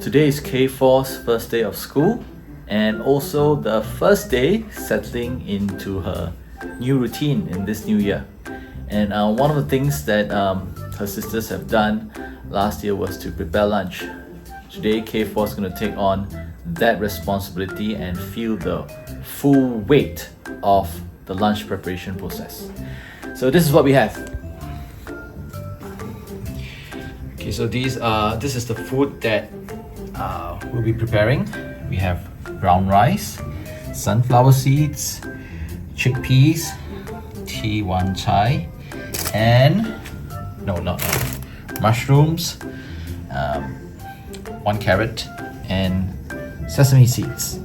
Today is K4's first day of school and also the first day settling into her new routine in this new year. And one of the things that her sisters have done last year was to prepare lunch. Today K4 is going to take on that responsibility and feel the full weight of the lunch preparation process. So this is what we have. Okay, so this is the food that we'll be preparing. We have brown rice, sunflower seeds, chickpeas, T1 chai, and mushrooms, 1 carrot, and sesame seeds.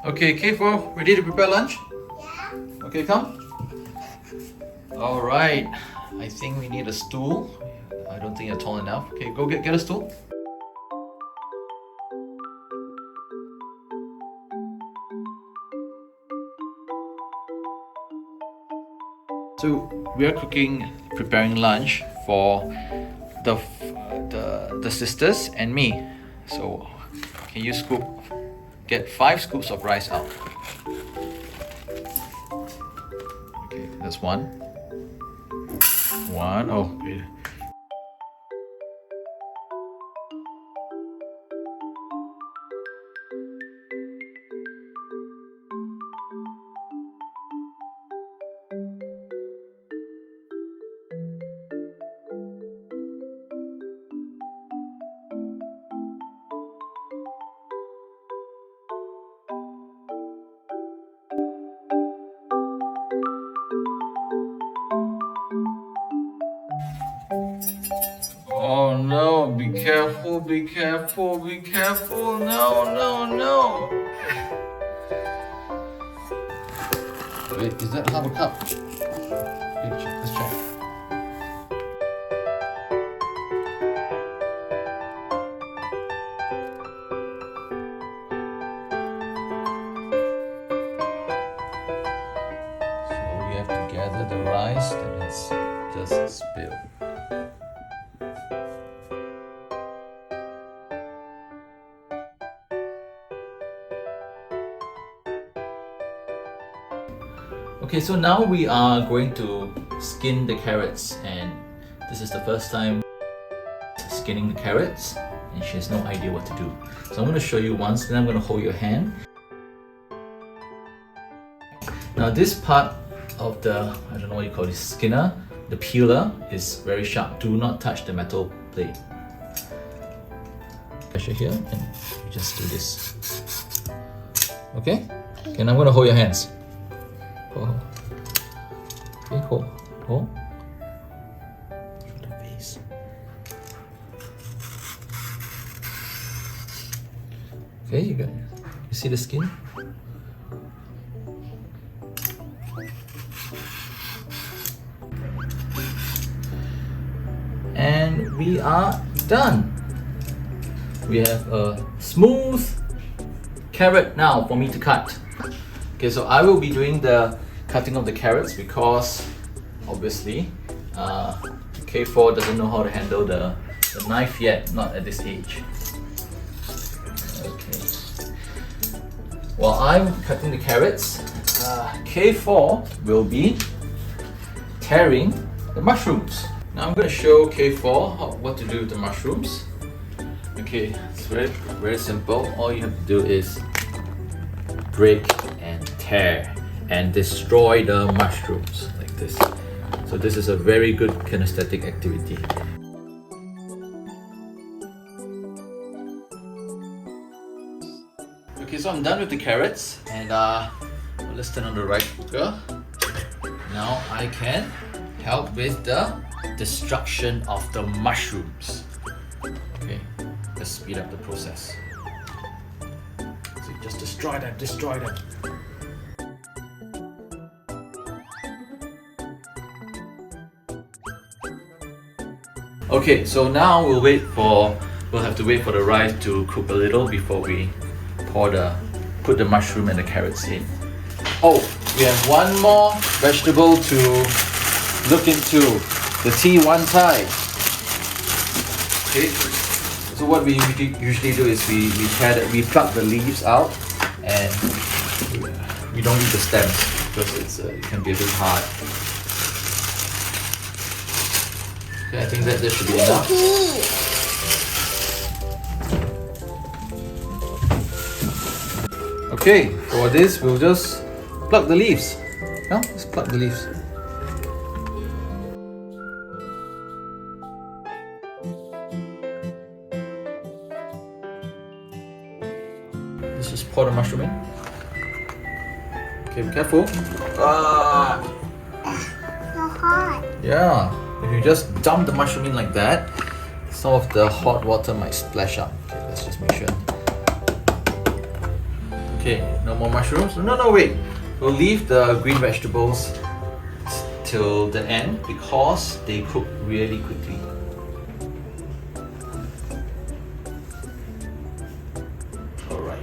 Okay, K4, ready to prepare lunch? Yeah. Okay, come. Alright, I think we need a stool. I don't think you're tall enough. Okay, go get a stool. So we are preparing lunch for the sisters and me. So can you get 5 scoops of rice out? Okay, that's one. Oh, good. Oh no, be careful, be careful, be careful. No. Wait, is that half a cup? Let's check. So we have to gather the rice that has just spilled. Okay, so now we are going to skin the carrots, and this is the first time skinning the carrots and she has no idea what to do. So I'm going to show you once, then I'm going to hold your hand. Now this part of the, I don't know what you call this, skinner, the peeler is very sharp. Do not touch the metal plate. Pressure here and you just do this. Okay? And I'm going to hold your hands. Okay, hold. Show the face. Okay, you see the skin? And we are done. We have a smooth carrot now for me to cut. Okay, so I will be doing the cutting of the carrots because obviously K4 doesn't know how to handle the knife yet, not at this age. Okay. While I'm cutting the carrots, K4 will be tearing the mushrooms. Now I'm going to show K4 what to do with the mushrooms. Okay, it's very simple. All you have to do is break and tear and destroy the mushrooms like this. So this is a very good kinesthetic activity. Okay, so I'm done with the carrots and let's turn on the right cooker. Now I can help with the destruction of the mushrooms. Okay, let's speed up the process. So just destroy them. Okay, so now we'll have to wait for the rice to cook a little before we put the mushroom and the carrots in. Oh, we have one more vegetable to look into. the tea one side. Okay. So what we usually do is we pluck the leaves out, and we don't eat the stems because it can be a bit hard. Okay, I think that should be enough. Okay, for this we'll just pluck the leaves. No, let's pluck the leaves. Let's just pour the mushroom in. Okay, be careful. Ah! So hot. Yeah, if you just dump the mushroom in like that, some of the hot water might splash up. Okay, let's just make sure. Okay, no more mushrooms. No, wait. We'll leave the green vegetables till the end because they cook really quickly. Alright.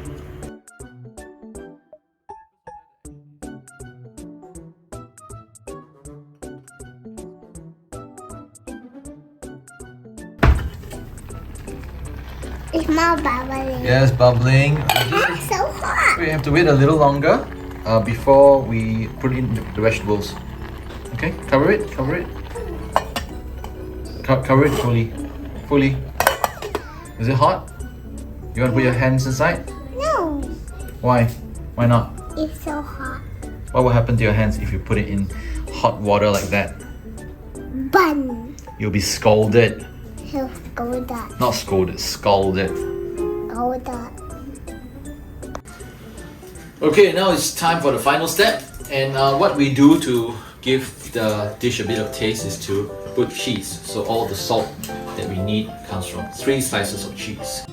It's not bubbling. Yes, bubbling. It's so hot. We have to wait a little longer before we put in the vegetables. Okay, cover it. Cover it fully. Is it hot? You want to put your hands inside? No. Why? Why not? It's so hot. What will happen to your hands if you put it in hot water like that? Bun. You'll be scalded. He'll go that. Not scolded, scalded. Go that. Okay, now it's time for the final step. And what we do to give the dish a bit of taste is to put cheese. So all the salt that we need comes from 3 slices of cheese.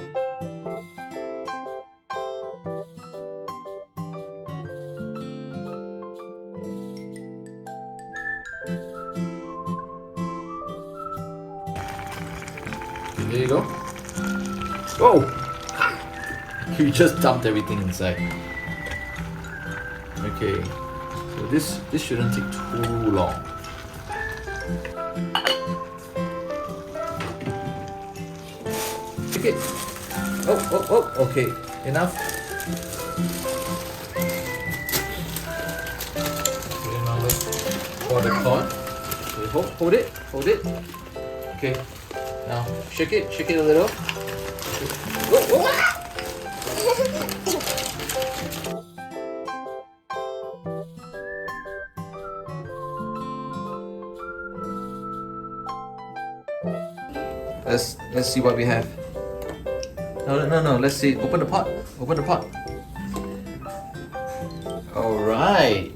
There you go. Oh! You just dumped everything inside. Okay, so this shouldn't take too long. Okay. Oh, okay. Enough. Okay, now let's pour the corn. Okay, hold it. Okay. Now shake it a little. Oh. Let's see what we have. No. Let's see. Open the pot. All right.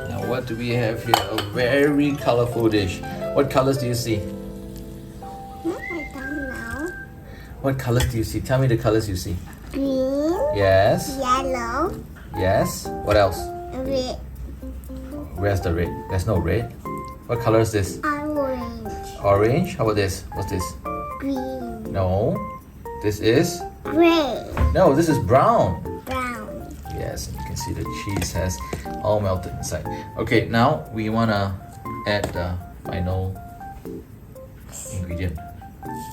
Now what do we have here? A very colorful dish. What colors do you see? I don't know. What colors do you see? Tell me the colors you see. Green. Yes. Yellow. Yes. What else? Red. Where's the red? There's no red. What color is this? Orange. Orange. How about this? What's this? Green. No. This is? Gray. No, this is brown. Brown. Yes, and you can see the cheese has all melted inside. Okay, now we want to add the final ingredient.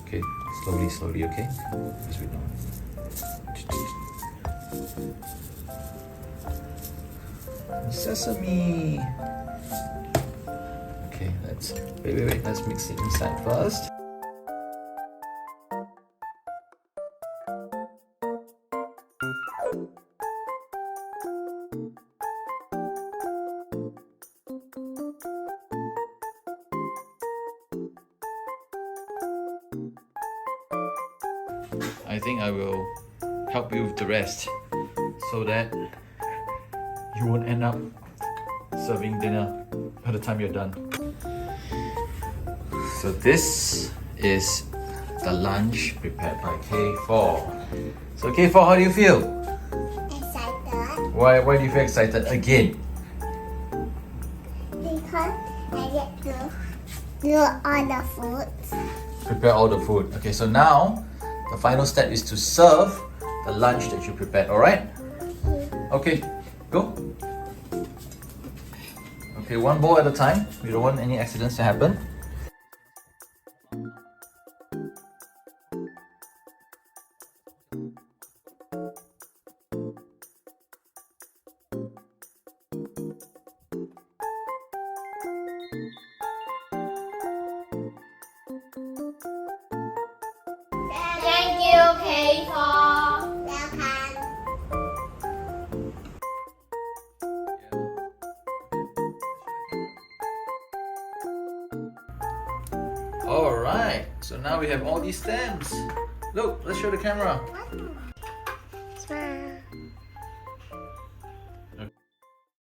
Okay, slowly, okay? Just wait now. Sesame. Okay, let's wait. Let's mix it inside first. I think I will help you with the rest so that you won't end up serving dinner by the time you're done. So this is the lunch prepared by K4. So K4, how do you feel? Excited. Why do you feel excited again? Because I get to do all the foods. Prepare all the food. Okay, so now the final step is to serve the lunch that you prepared, alright? Okay, go. Okay, one bowl at a time. We don't want any accidents to happen. Alright, so now we have all these stems. Look, let's show the camera. What?